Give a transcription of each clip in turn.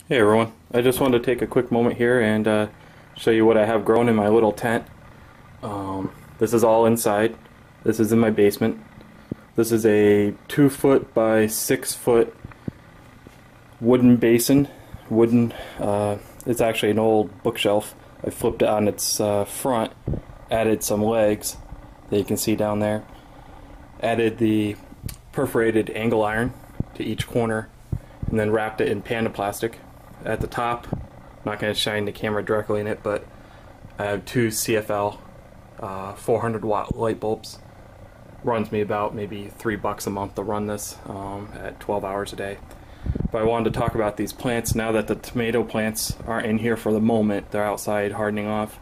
Hey everyone, I just wanted to take a quick moment here and show you what I have grown in my little tent. This is all inside. This is in my basement. This is a 2-foot by 6-foot wooden basin. It's actually an old bookshelf. I flipped it on its front, added some legs that you can see down there, added the perforated angle iron to each corner, and then wrapped it in panda plastic. At the top, I'm not going to shine the camera directly in it, but I have two CFL 400 watt light bulbs. Runs me about maybe $3 a month to run this at 12 hours a day. But I wanted to talk about these plants now that the tomato plants aren't in here for the moment. They're outside hardening off.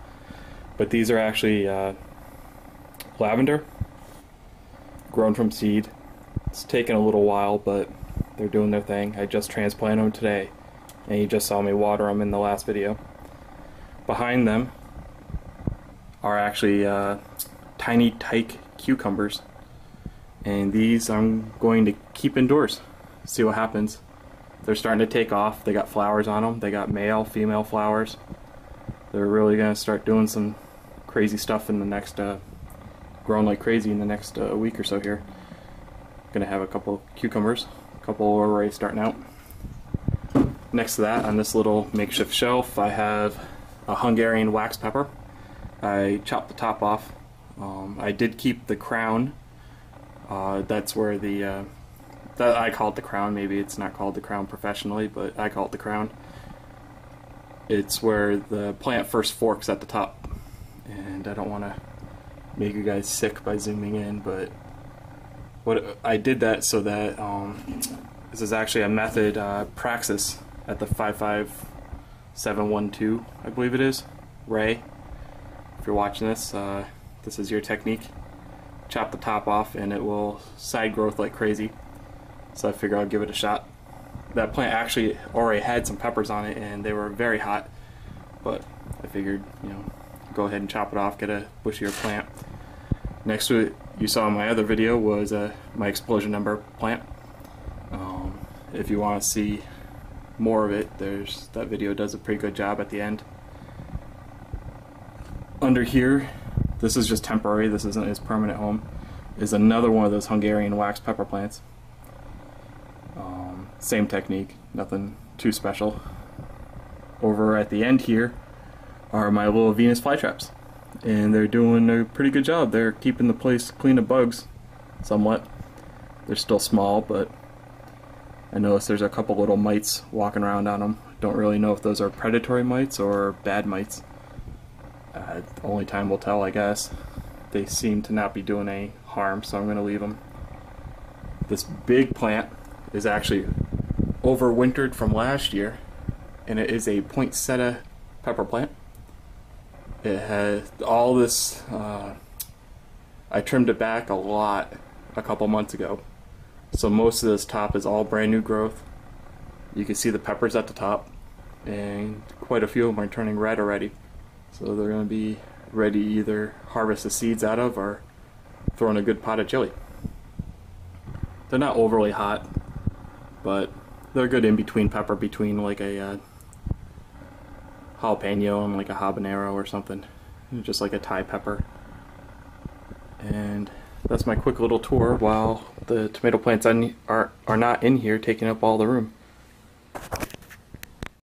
But these are actually lavender, grown from seed. It's taken a little while, but they're doing their thing. I just transplanted them today, and you just saw me water them in the last video. Behind them are actually tiny Tyke cucumbers, and these I'm going to keep indoors, see what happens. They're starting to take off. They got flowers on them. They got male, female flowers. They're really going to start doing some crazy stuff in the next, growing like crazy in the next week or so here. Gonna have a couple cucumbers. A couple are already starting out. Next to that, on this little makeshift shelf, I have a Hungarian wax pepper. I chopped the top off. I did keep the crown. That's where the I call it the crown. Maybe it's not called the crown professionally, but I call it the crown. It's where the plant first forks at the top, and I don't want to make you guys sick by zooming in, but what I did that so that this is actually a method praxis at the 55712, I believe it is. Ray, if you're watching this, this is your technique. Chop the top off and it will side growth like crazy. So I figured I'll give it a shot. That plant actually already had some peppers on it and they were very hot, but I figured, you know, go ahead and chop it off, get a bushier plant. Next to it, you saw in my other video, was my explosion ember plant. If you want to see more of it, that video does a pretty good job at the end. Under here, this is just temporary, this isn't his permanent home, is another one of those Hungarian wax pepper plants. Same technique, nothing too special. Over at the end here are my little Venus flytraps, and they're doing a pretty good job. They're keeping the place clean of bugs somewhat. They're still small, but I noticed there's a couple little mites walking around on them. Don't really know if those are predatory mites or bad mites. Only time will tell, I guess. They seem to not be doing any harm, so I'm going to leave them. This big plant is actually overwintered from last year, and it is a Poinsettia Pepper Plant. It has all this, I trimmed it back a lot a couple months ago, so most of this top is all brand new growth. You can see the peppers at the top, and quite a few of them are turning red already, so they're going to be ready to either harvest the seeds out of or throw in a good pot of chili. They're not overly hot, but they're good in between pepper, between like a jalapeno and like a habanero or something, just like a Thai pepper. And that's my quick little tour while the tomato plants are not in here taking up all the room.